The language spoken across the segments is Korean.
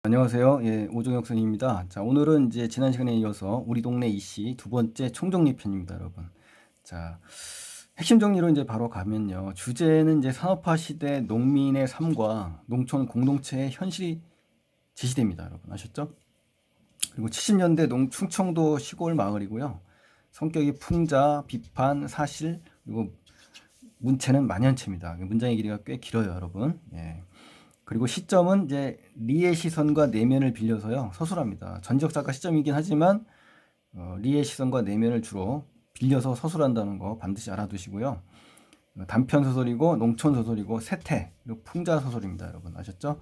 안녕하세요. 예, 오종혁 선생님입니다. 자, 오늘은 이제 지난 시간에 이어서 우리 동네 이씨 두 번째 총정리 편입니다, 여러분. 자, 핵심 정리로 이제 바로 가면요. 주제는 이제 산업화 시대 농민의 삶과 농촌 공동체의 현실이 제시됩니다, 여러분. 아셨죠? 그리고 70년대 충청도 시골 마을이고요. 성격이 풍자, 비판, 사실, 그리고 문체는 만연체입니다. 문장의 길이가 꽤 길어요, 여러분. 예. 그리고 시점은 이제 리의 시선과 내면을 빌려서요 서술합니다. 전지적 작가 시점이긴 하지만 리의 시선과 내면을 주로 빌려서 서술한다는 거 반드시 알아두시고요. 단편 소설이고 농촌 소설이고 세태 그리고 풍자 소설입니다, 여러분. 아셨죠?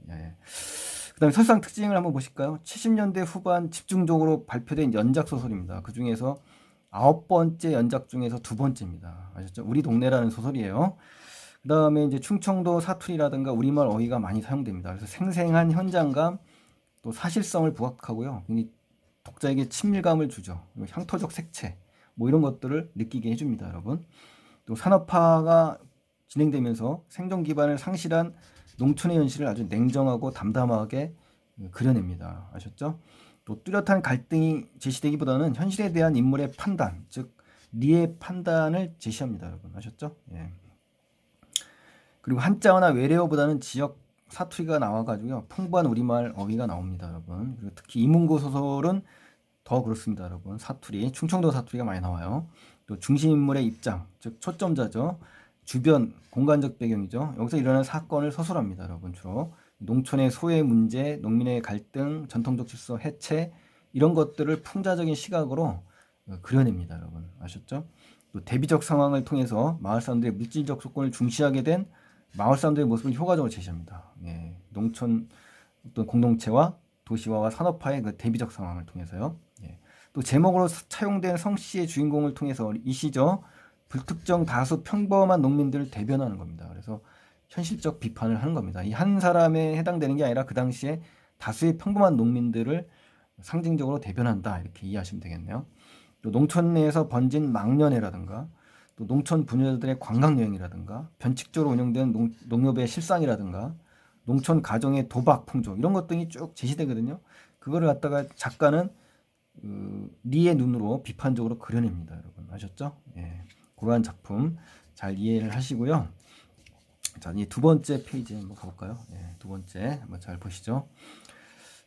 예. 그다음에 설상 특징을 한번 보실까요? 70년대 후반 집중적으로 발표된 연작 소설입니다. 그 중에서 9번째 연작 중에서 2번째입니다. 아셨죠? 우리 동네라는 소설이에요. 그 다음에 이제 충청도 사투리라든가 우리말 어휘가 많이 사용됩니다. 그래서 생생한 현장감, 또 사실성을 부각하고요. 독자에게 친밀감을 주죠. 그리고 향토적 색채, 뭐 이런 것들을 느끼게 해줍니다, 여러분. 또 산업화가 진행되면서 생존 기반을 상실한 농촌의 현실을 아주 냉정하고 담담하게 그려냅니다. 아셨죠? 또 뚜렷한 갈등이 제시되기보다는 현실에 대한 인물의 판단, 즉 리의 판단을 제시합니다, 여러분. 아셨죠? 예. 그리고 한자어나 외래어보다는 지역 사투리가 나와가지고요. 풍부한 우리말 어휘가 나옵니다, 여러분. 그리고 특히 이문고 소설은 더 그렇습니다, 여러분. 사투리, 충청도 사투리가 많이 나와요. 또 중심인물의 입장, 즉 초점자죠. 주변, 공간적 배경이죠. 여기서 일어나는 사건을 서술합니다, 여러분. 주로 농촌의 소외 문제, 농민의 갈등, 전통적 질서 해체 이런 것들을 풍자적인 시각으로 그려냅니다, 여러분. 아셨죠? 또 대비적 상황을 통해서 마을 사람들의 물질적 조건을 중시하게 된 마을 사람들의 모습을 효과적으로 제시합니다. 예, 농촌 어떤 공동체와 도시화와 산업화의 그 대비적 상황을 통해서요. 예. 또 제목으로 차용된 성씨의 주인공을 통해서 이 시죠. 불특정 다수 평범한 농민들을 대변하는 겁니다. 그래서 현실적 비판을 하는 겁니다. 이 한 사람에 해당되는 게 아니라 그 당시에 다수의 평범한 농민들을 상징적으로 대변한다, 이렇게 이해하시면 되겠네요. 또 농촌 내에서 번진 망년회라든가 또 농촌 부녀들의 관광 여행이라든가 변칙적으로 운영된 농협의 실상이라든가 농촌 가정의 도박 풍조 이런 것 등이 쭉 제시되거든요. 그거를 갖다가 작가는 리의 눈으로 비판적으로 그려냅니다, 여러분. 아셨죠? 예. 그러한 작품 잘 이해를 하시고요. 자, 이 두 번째 페이지 한번 가볼까요? 예, 두 번째 한번 잘 보시죠.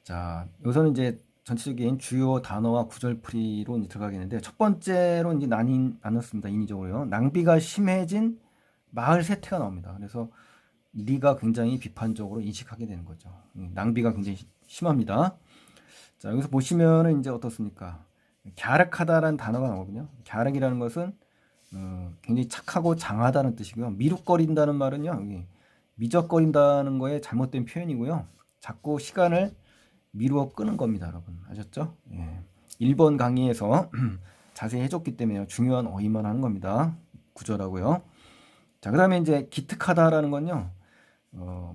자, 여기서는 이제 전체적인 주요 단어와 구절풀이로 이제 들어가겠는데, 첫 번째로 이제 나눴습니다. 인위적으로요. 낭비가 심해진 마을 세태가 나옵니다. 그래서 리가 굉장히 비판적으로 인식하게 되는 거죠. 낭비가 굉장히 심합니다. 자, 여기서 보시면은 이제 어떻습니까? 갸륵하다라는 단어가 나오거든요. 갸륵이라는 것은 굉장히 착하고 장하다는 뜻이고요. 미룩거린다는 말은요, 여기 미적거린다는 거에 잘못된 표현이고요. 자꾸 시간을 미루어 끄는 겁니다, 여러분. 아셨죠? 예. 1번 강의에서 자세히 해줬기 때문에 중요한 어휘만 하는 겁니다. 구절하고요. 자, 그 다음에 이제 기특하다라는 건요,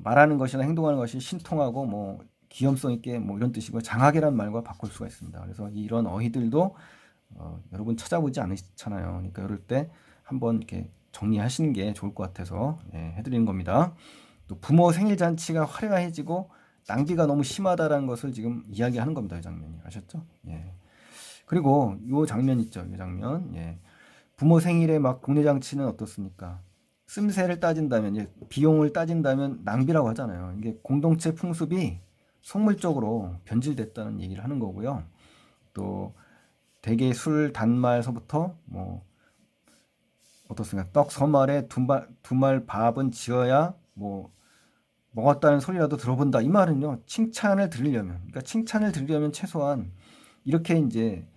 말하는 것이나 행동하는 것이 신통하고 뭐 기염성 있게 뭐 이런 뜻이고 장하게란 말과 바꿀 수가 있습니다. 그래서 이런 어휘들도 여러분 찾아보지 않으시잖아요. 그러니까 이럴 때 한번 이렇게 정리하시는 게 좋을 것 같아서 해드리는 겁니다. 또 부모 생일 잔치가 화려해지고 낭비가 너무 심하다라는 것을 지금 이야기하는 겁니다. 이 장면이. 아셨죠? 예. 그리고 이 장면 있죠. 이 장면. 예. 부모 생일에 막 공례 잔치는 어떻습니까? 씀새를 따진다면, 이제 비용을 따진다면 낭비라고 하잖아요. 이게 공동체 풍습이 속물적으로 변질됐다는 얘기를 하는 거고요. 또 대개 술 단말서부터 뭐 어떻습니까? 떡 서말에 두 말 밥은 지어야 뭐 먹었다는 소리라도 들어본다. 이 말은요, 칭찬을 들으려면, 그러니까 칭찬을 들으려면 최소한 이렇게 이제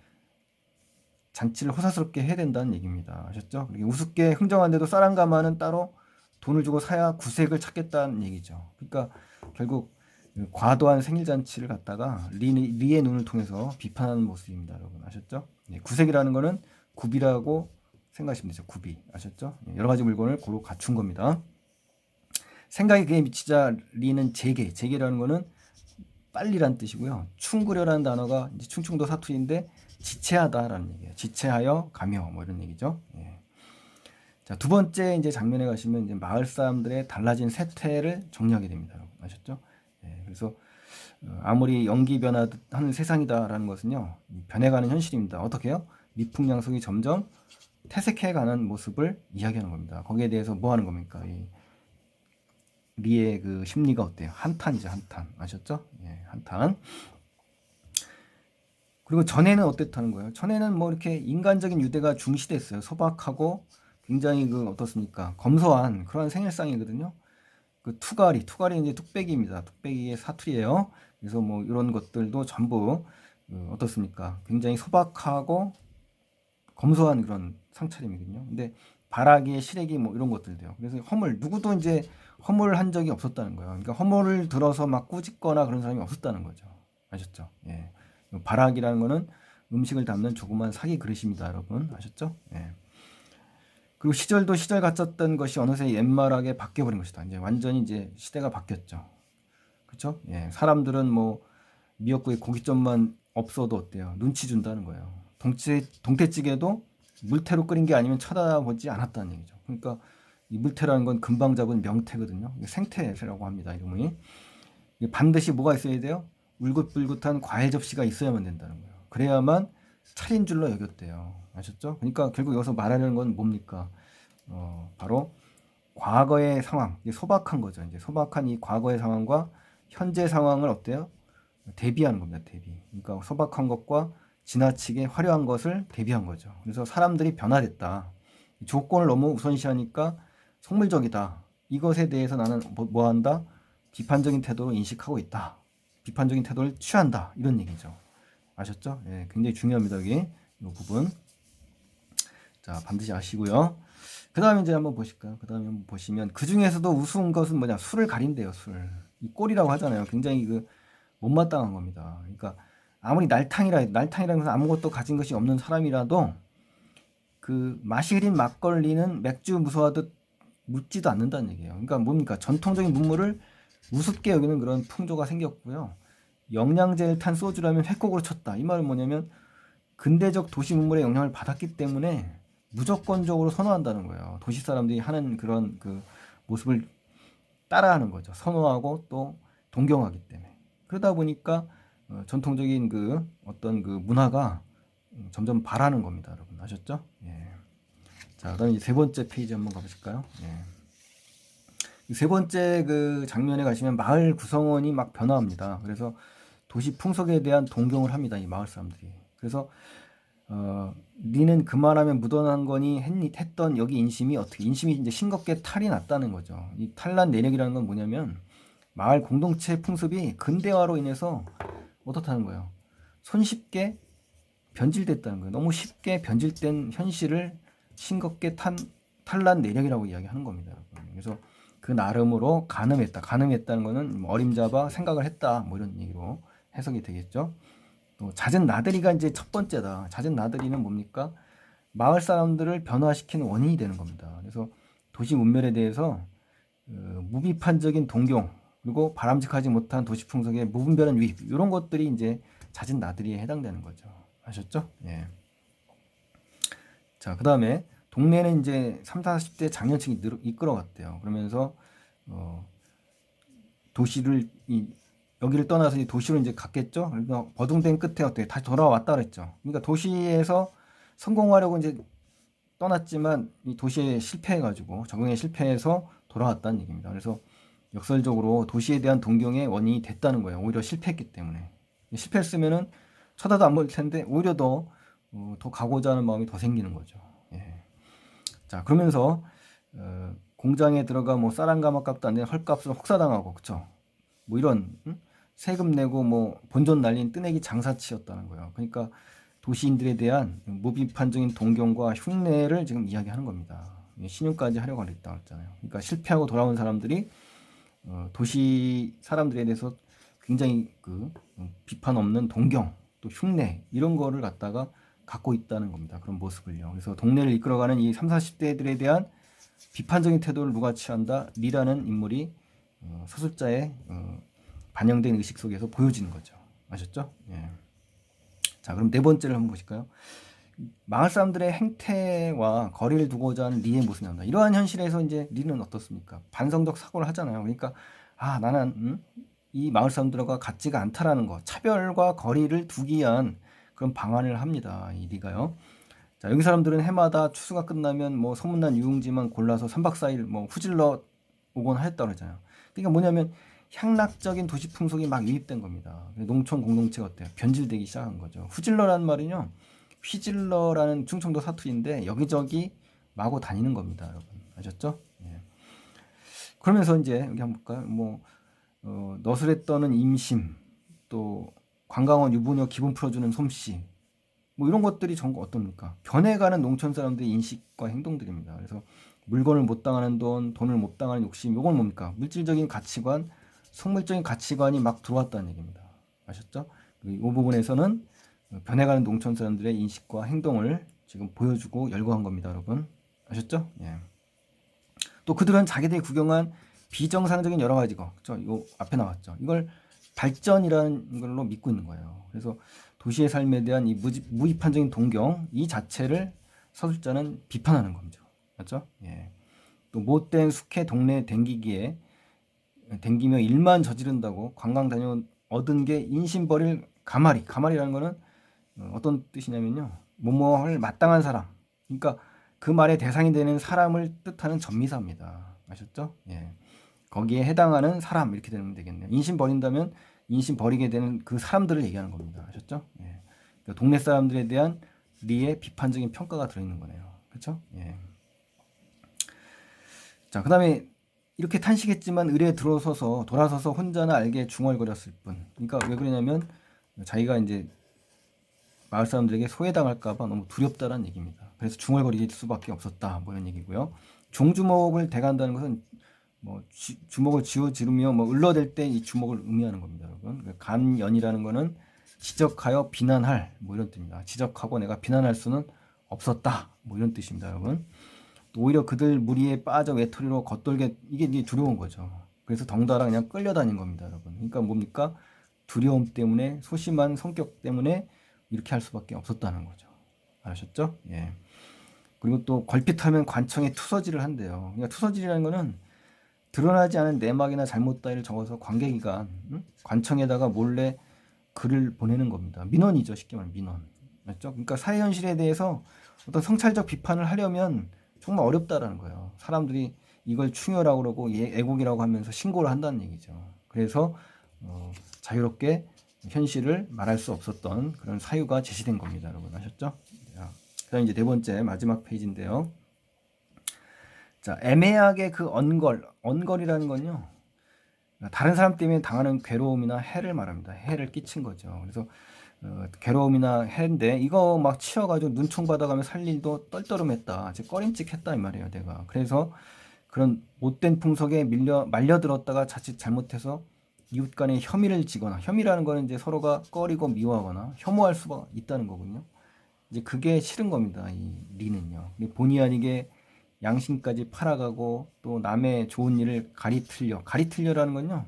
잔치를 호사스럽게 해야 된다는 얘기입니다. 아셨죠? 우습게 흥정한데도 쌀한가마는 따로 돈을 주고 사야 구색을 찾겠다는 얘기죠. 그러니까 결국 과도한 생일잔치를 갖다가 리의 눈을 통해서 비판하는 모습입니다, 여러분. 아셨죠? 구색이라는 거는 굽이라고 생각하시면 되죠. 굽이. 아셨죠? 여러 가지 물건을 고루 갖춘 겁니다. 생각이 그에 미치자 리는 재개라는 거는 빨리란 뜻이고요. 충구려라는 단어가 이제 충청도 사투리인데 지체하다라는 얘기예요. 지체하여 가며 뭐 이런 얘기죠. 예. 자, 두 번째 이제 장면에 가시면 이제 마을 사람들의 달라진 세태를 정리하게 됩니다. 여러분. 아셨죠? 예. 그래서 아무리 연기 변화하는 세상이다라는 것은요, 변해가는 현실입니다. 어떻게요? 미풍양속이 점점 퇴색해가는 모습을 이야기하는 겁니다. 거기에 대해서 뭐 하는 겁니까? 이 리의 그 심리가 어때요? 한탄이죠, 한탄. 아셨죠? 예, 한탄. 그리고 전에는 어땠다는 거예요? 전에는 뭐 이렇게 인간적인 유대가 중시됐어요. 소박하고 굉장히 그 어떻습니까? 검소한 그런 생일상이거든요. 그 투가리 이제 뚝배기입니다. 뚝배기의 사투리예요. 그래서 뭐 이런 것들도 전부 어떻습니까? 굉장히 소박하고 검소한 그런 상차림이거든요. 근데 바라기, 시래기 뭐 이런 것들도요. 그래서 누구도 이제 허물한 적이 없었다는 거예요. 그러니까 허물을 들어서 막 꾸짖거나 그런 사람이 없었다는 거죠. 아셨죠? 예. 바락이라는 거는 음식을 담는 조그만 사기 그릇입니다, 여러분. 아셨죠? 예. 그리고 시절도 시절 같았던 것이 어느새 옛말하게 바뀌어버린 것이다. 이제 완전히 이제 시대가 바뀌었죠. 그렇죠? 예. 사람들은 뭐 미역국에 고깃점만 없어도 어때요? 눈치 준다는 거예요. 동태찌개도 물태로 끓인 게 아니면 쳐다보지 않았다는 얘기죠. 그러니까 이 물태라는 건 금방 잡은 명태거든요. 생태라고 합니다, 이름이. 반드시 뭐가 있어야 돼요? 울긋불긋한 과일 접시가 있어야만 된다는 거예요. 그래야만 차린 줄로 여겼대요. 아셨죠? 그러니까 결국 여기서 말하려는 건 뭡니까? 바로 과거의 상황, 이게 소박한 거죠. 이제 소박한 이 과거의 상황과 현재 상황을 어때요? 대비하는 겁니다. 대비. 그러니까 소박한 것과 지나치게 화려한 것을 대비한 거죠. 그래서 사람들이 변화됐다. 조건을 너무 우선시하니까 속물적이다. 이것에 대해서 나는 뭐 한다? 비판적인 태도로 인식하고 있다. 비판적인 태도를 취한다. 이런 얘기죠. 아셨죠? 예, 굉장히 중요합니다. 여기 이 부분. 자, 반드시 아시고요. 그 다음에 이제 한번 보실까요? 그 다음에 한번 보시면 그 중에서도 우스운 것은 뭐냐? 술을 가린대요. 술. 이 꼴이라고 하잖아요. 굉장히 그 못마땅한 겁니다. 그러니까 아무리 날탕이라는 것은 아무것도 가진 것이 없는 사람이라도 그 맛이 흐린 막걸리는 맥주 무서워하듯 묻지도 않는다는 얘기예요. 그러니까 뭡니까? 전통적인 문물을 우습게 여기는 그런 풍조가 생겼고요. 영양제를 탄 소주라면 회kok으로 쳤다. 이 말은 뭐냐면 근대적 도시 문물의 영향을 받았기 때문에 무조건적으로 선호한다는 거예요. 도시 사람들이 하는 그런 그 모습을 따라하는 거죠. 선호하고 또 동경하기 때문에. 그러다 보니까 전통적인 그 어떤 그 문화가 점점 바라는 겁니다, 여러분. 아셨죠? 예. 자, 그다음에 이제 세 번째 페이지 한번 가보실까요? 예. 세 번째 그 장면에 가시면 마을 구성원이 막 변화합니다. 그래서 도시 풍속에 대한 동경을 합니다, 이 마을 사람들이. 그래서 니는 그만하면 묻어난 거니 했던 여기 인심이 어떻게 인심이 이제 싱겁게 탈이 났다는 거죠. 이 탈난 내력이라는 건 뭐냐면 마을 공동체 풍습이 근대화로 인해서 어떻다는 거예요. 손쉽게 변질됐다는 거예요. 너무 쉽게 변질된 현실을 싱겁게 탈난 내력이라고 이야기하는 겁니다. 그래서 그 나름으로 가늠했다. 가늠했다는 거는 어림잡아 생각을 했다. 뭐 이런 얘기로 해석이 되겠죠. 또 잦은 나들이가 이제 첫 번째다. 잦은 나들이는 뭡니까? 마을 사람들을 변화시키는 원인이 되는 겁니다. 그래서 도시 문멸에 대해서 무비판적인 동경 그리고 바람직하지 못한 도시 풍속의 무분별한 유입 이런 것들이 이제 잦은 나들이에 해당되는 거죠. 아셨죠? 예. 자, 그 다음에 동네는 이제 30, 40대 장년층이 이끌어갔대요. 그러면서 도시를 여기를 떠나서 도시로 이제 갔겠죠. 그래서 버둥된 끝에 어떻게 다시 돌아왔다 그랬죠. 그러니까 도시에서 성공하려고 이제 떠났지만 이 도시에 실패해가지고 적응에 실패해서 돌아왔다는 얘기입니다. 그래서 역설적으로 도시에 대한 동경의 원인이 됐다는 거예요. 오히려 실패했기 때문에. 실패했으면은 쳐다도 안 볼 텐데 오히려 더 가고자 하는 마음이 더 생기는 거죠. 예. 자, 그러면서 공장에 들어가 뭐 쌀한가마값도 안 되는 헐값을 혹사당하고 그쵸? 뭐 이런 세금 내고 뭐 본전 날린 뜨내기 장사치였다는 거예요. 그러니까 도시인들에 대한 무비판적인 동경과 흉내를 지금 이야기하는 겁니다. 신용까지 하려고 했다고 했잖아요. 그러니까 실패하고 돌아온 사람들이 도시 사람들에 대해서 굉장히 그 비판 없는 동경 또 흉내 이런 거를 갖다가 갖고 있다는 겁니다. 그런 모습을요. 그래서 동네를 이끌어가는 이 30, 40대들에 대한 비판적인 태도를 누가 취한다? 리라는 인물이 서술자의 반영된 의식 속에서 보여지는 거죠. 아셨죠? 예. 자, 그럼 네 번째를 한번 보실까요? 마을 사람들의 행태와 거리를 두고자 하는 리의 모습이 나온다. 이러한 현실에서 이제 리는 어떻습니까? 반성적 사고를 하잖아요. 그러니까 나는 이 마을 사람들과 같지가 않다라는 거, 차별과 거리를 두기 위한 그런 방안을 합니다. 이 리가요. 자, 여기 사람들은 해마다 추수가 끝나면 뭐 소문난 유흥지만 골라서 3박 4일 뭐 후질러 오곤 하였다 그러잖아요. 그러니까 뭐냐면 향락적인 도시 풍속이 막 유입된 겁니다. 농촌 공동체가 어때요? 변질되기 시작한 거죠. 후질러라는 말은요, 휘질러라는 충청도 사투리인데 여기저기 마구 다니는 겁니다, 여러분. 아셨죠? 예. 그러면서 이제 여기 한번 볼까요? 뭐 너스레 떠는 임심, 또 관광원 유부녀 기분 풀어주는 솜씨, 뭐 이런 것들이 전부 어떻습니까? 변해가는 농촌 사람들의 인식과 행동들입니다. 그래서 물건을 못 당하는 돈, 돈을 못 당하는 욕심, 이건 뭡니까? 물질적인 가치관, 속물적인 가치관이 막 들어왔다는 얘기입니다. 아셨죠? 이 부분에서는 변해가는 농촌 사람들의 인식과 행동을 지금 보여주고 열거한 겁니다, 여러분. 아셨죠? 예. 또 그들은 자기들이 구경한 비정상적인 여러 가지 거, 그렇죠? 요 앞에 나왔죠. 이걸 발전이라는 걸로 믿고 있는 거예요. 그래서 도시의 삶에 대한 이 무비판적인 동경 이 자체를 서술자는 비판하는 거죠. 맞죠? 예. 또 못된 숙회 동네에 댕기며 일만 저지른다고 관광 다녀 얻은 게 인심 버릴 가마리. 가마리라는 거는 어떤 뜻이냐면요. 뭐뭐할 마땅한 사람. 그러니까 그 말의 대상이 되는 사람을 뜻하는 전미사입니다. 아셨죠? 예. 거기에 해당하는 사람 이렇게 되면 되겠네요. 인심 버린다면 인심 버리게 되는 그 사람들을 얘기하는 겁니다. 아셨죠? 예. 그러니까 동네 사람들에 대한 리의 비판적인 평가가 들어있는 거네요. 그렇죠? 예. 자, 그다음에 이렇게 탄식했지만 을에 돌아서서 혼자나 알게 중얼거렸을 뿐. 그러니까 왜 그러냐면 자기가 이제 마을 사람들에게 소외당할까봐 너무 두렵다라는 얘기입니다. 그래서 중얼거릴 수밖에 없었다. 뭐 이런 얘기고요. 종주목을 대간다는 것은 뭐 주먹을 쥐어지르며 뭐 을러댈 때 이 주먹을 의미하는 겁니다, 여러분. 간연이라는 거는 지적하여 비난할 뭐 이런 뜻입니다. 지적하고 내가 비난할 수는 없었다. 뭐 이런 뜻입니다, 여러분. 또 오히려 그들 무리에 빠져 외톨이로 겉돌게 이게 두려운 거죠. 그래서 덩달아 그냥 끌려다닌 겁니다, 여러분. 그러니까 뭡니까? 두려움 때문에 소심한 성격 때문에 이렇게 할 수밖에 없었다는 거죠. 아셨죠? 예. 그리고 또 걸핏하면 관청에 투서지를 한대요. 그러니까 투서지라는 거는 드러나지 않은 내막이나 잘못 따위를 적어서 관계기관, 관청에다가 몰래 글을 보내는 겁니다. 민원이죠, 쉽게 말하면 민원. 맞죠? 그러니까 사회 현실에 대해서 어떤 성찰적 비판을 하려면 정말 어렵다라는 거예요. 사람들이 이걸 충혈하고 그러고 애국이라고 하면서 신고를 한다는 얘기죠. 그래서 자유롭게 현실을 말할 수 없었던 그런 사유가 제시된 겁니다, 여러분. 아셨죠? 자, 그다음 이제 네 번째 마지막 페이지인데요. 자, 애매하게 그 언걸이라는 건요. 다른 사람 때문에 당하는 괴로움이나 해를 말합니다. 해를 끼친 거죠. 그래서 괴로움이나 해인데 이거 막 치여가지고 눈총 받아가며 살 일도 떨떠름했다. 즉 꺼림칙했다 이 말이에요, 내가. 그래서 그런 못된 풍속에 말려들었다가 자칫 잘못해서 이웃 간에 혐의를 지거나 혐의라는 거는 이제 서로가 꺼리고 미워하거나 혐오할 수가 있다는 거군요. 이제 그게 싫은 겁니다. 이 리는요. 본의 아니게 양심까지 팔아가고 또 남의 좋은 일을 가리틀려라는 건요.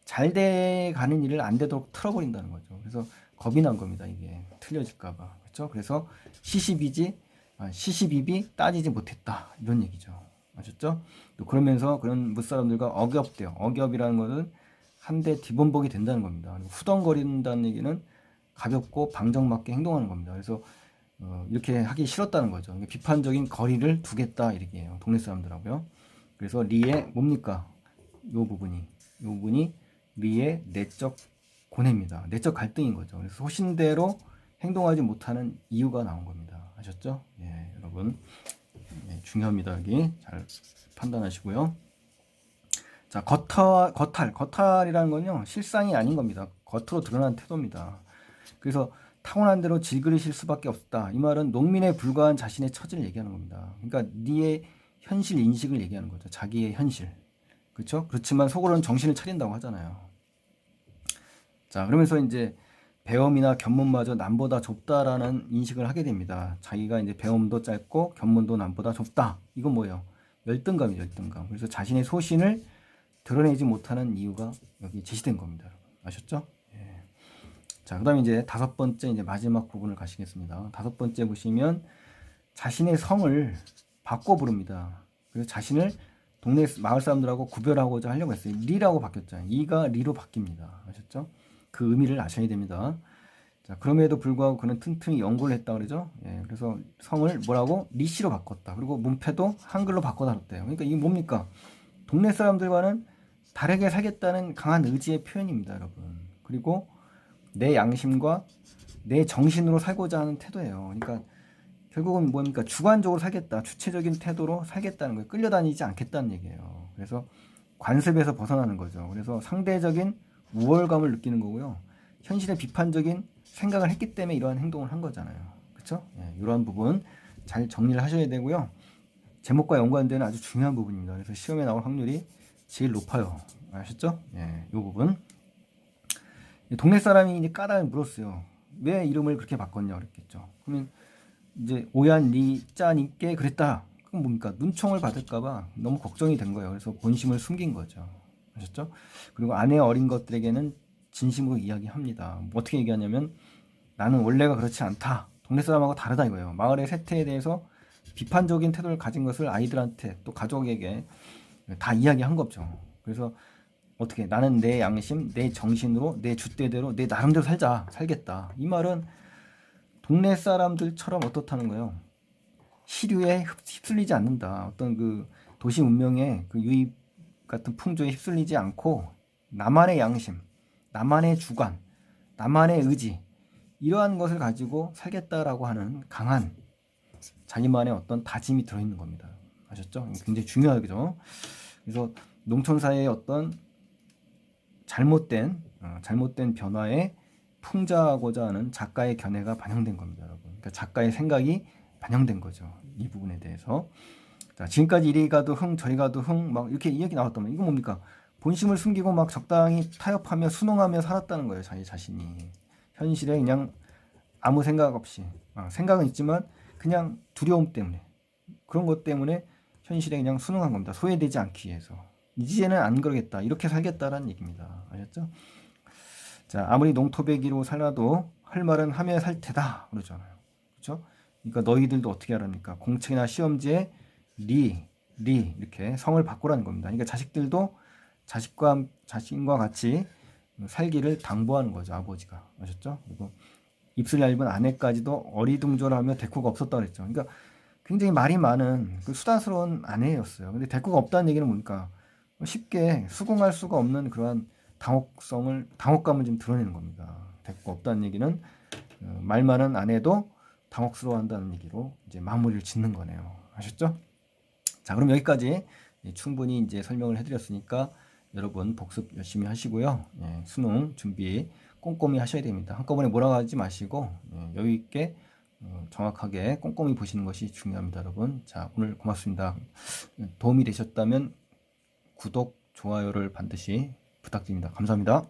잘 돼가는 일을 안 되도록 틀어버린다는 거죠. 그래서 겁이 난 겁니다. 이게 틀려질까봐. 그렇죠? 그래서 시시비비 따지지 못했다 이런 얘기죠. 아셨죠? 또 그러면서 그런 무사람들과 억압돼요. 억압이라는 것은 한 대 뒤범벅이 된다는 겁니다. 후덩거린다는 얘기는 가볍고 방정맞게 행동하는 겁니다. 그래서 이렇게 하기 싫었다는 거죠. 비판적인 거리를 두겠다 이렇게 해요. 동네 사람들하고요. 그래서 리의 뭡니까? 요 부분이 리의 내적 고뇌입니다. 내적 갈등인 거죠. 그래서 소신대로 행동하지 못하는 이유가 나온 겁니다. 아셨죠? 예, 여러분. 예, 중요합니다. 여기 잘 판단하시고요. 자, 거탈이라는 건요, 실상이 아닌 겁니다. 겉으로 드러난 태도입니다. 그래서 타고난 대로 질그릇일 수밖에 없다. 이 말은 농민에 불과한 자신의 처지를 얘기하는 겁니다. 그러니까 니의 현실 인식을 얘기하는 거죠. 자기의 현실. 그렇죠? 그렇지만 속으로는 정신을 차린다고 하잖아요. 자, 그러면서 이제 배움이나 견문마저 남보다 좁다라는 인식을 하게 됩니다. 자기가 이제 배움도 짧고 견문도 남보다 좁다. 이건 뭐예요? 열등감이죠, 열등감. 그래서 자신의 소신을 드러내지 못하는 이유가 여기 제시된 겁니다. 아셨죠? 예. 자, 그 다음에 이제 다섯 번째 이제 마지막 부분을 가시겠습니다. 다섯 번째 보시면 자신의 성을 바꿔 부릅니다. 그래서 자신을 동네 마을 사람들하고 구별하고자 하려고 했어요. 리라고 바뀌었잖아요. 이가 리로 바뀝니다. 아셨죠? 그 의미를 아셔야 됩니다. 자, 그럼에도 불구하고 그는 튼튼히 연구를 했다 그러죠. 예, 그래서 성을 뭐라고? 리씨로 바꿨다. 그리고 문패도 한글로 바꿔달았대요. 그러니까 이게 뭡니까? 동네 사람들과는 다르게 살겠다는 강한 의지의 표현입니다, 여러분. 그리고 내 양심과 내 정신으로 살고자 하는 태도예요. 그러니까 결국은 뭡니까? 주관적으로 살겠다. 주체적인 태도로 살겠다는 거예요. 끌려다니지 않겠다는 얘기예요. 그래서 관습에서 벗어나는 거죠. 그래서 상대적인 우월감을 느끼는 거고요. 현실에 비판적인 생각을 했기 때문에 이러한 행동을 한 거잖아요. 그렇죠? 예, 이러한 부분 잘 정리를 하셔야 되고요. 제목과 연관되는 아주 중요한 부분입니다. 그래서 시험에 나올 확률이 제일 높아요. 아셨죠? 예, 이 부분. 동네 사람이 이제 까닭을 물었어요. 왜 이름을 그렇게 바꿨냐 그랬겠죠. 그러면 이제 오얀 리 짜니께 그랬다. 그건 뭡니까? 눈총을 받을까봐 너무 걱정이 된 거예요. 그래서 본심을 숨긴 거죠. 아셨죠? 그리고 아내 어린 것들에게는 진심으로 이야기합니다. 뭐 어떻게 얘기하냐면 나는 원래가 그렇지 않다. 동네 사람하고 다르다 이거예요. 마을의 세태에 대해서 비판적인 태도를 가진 것을 아이들한테 또 가족에게 다 이야기한 거죠. 그래서 어떻게 나는 내 양심, 내 정신으로 내 줏대대로 내 나름대로 살겠다. 이 말은 동네 사람들처럼 어떻다는 거예요. 시류에 휩쓸리지 않는다. 어떤 그 도시 문명의 그 유입 같은 풍조에 휩쓸리지 않고 나만의 양심, 나만의 주관, 나만의 의지 이러한 것을 가지고 살겠다라고 하는 강한 자기만의 어떤 다짐이 들어있는 겁니다. 아셨죠? 굉장히 중요하죠. 그래서 농촌 사회의 어떤 잘못된 변화에 풍자하고자 하는 작가의 견해가 반영된 겁니다, 여러분. 그러니까 작가의 생각이 반영된 거죠. 이 부분에 대해서. 자, 지금까지 이리 가도 흥, 저리 가도 흥, 막 이렇게 이야기 나왔다면 이건 뭡니까? 본심을 숨기고 막 적당히 타협하며 순응하며 살았다는 거예요, 자기 자신이. 현실에 그냥 아무 생각 없이. 생각은 있지만 그냥 두려움 때문에. 그런 것 때문에 현실에 그냥 순응한 겁니다. 소외되지 않기 위해서. 이제는 안 그러겠다. 이렇게 살겠다라는 얘기입니다. 아셨죠? 자, 아무리 농토배기로 살아도 할 말은 하며 살 테다. 그러잖아요. 그렇죠? 그러니까 너희들도 어떻게 하랍니까? 공책이나 시험지에 이렇게 성을 바꾸라는 겁니다. 그러니까 자식들도 자신과 같이 살기를 당부하는 거죠. 아버지가. 아셨죠? 그리고 입술 얇은 아내까지도 어리둥절하며 대꾸가 없었다 그랬죠. 그러니까 굉장히 말이 많은 그 수다스러운 아내였어요. 근데 대꾸가 없다는 얘기는 뭡니까? 쉽게 수긍할 수가 없는 그러한 당혹감을 좀 드러내는 겁니다. 대꾸가 없다는 얘기는 말 많은 아내도 당혹스러워한다는 얘기로 이제 마무리를 짓는 거네요. 아셨죠? 자, 그럼 여기까지 충분히 이제 설명을 해드렸으니까 여러분 복습 열심히 하시고요. 예, 수능 준비 꼼꼼히 하셔야 됩니다. 한꺼번에 몰아가지 마시고 여유 있게 정확하게 꼼꼼히 보시는 것이 중요합니다, 여러분. 자, 오늘 고맙습니다. 도움이 되셨다면 구독, 좋아요를 반드시 부탁드립니다. 감사합니다.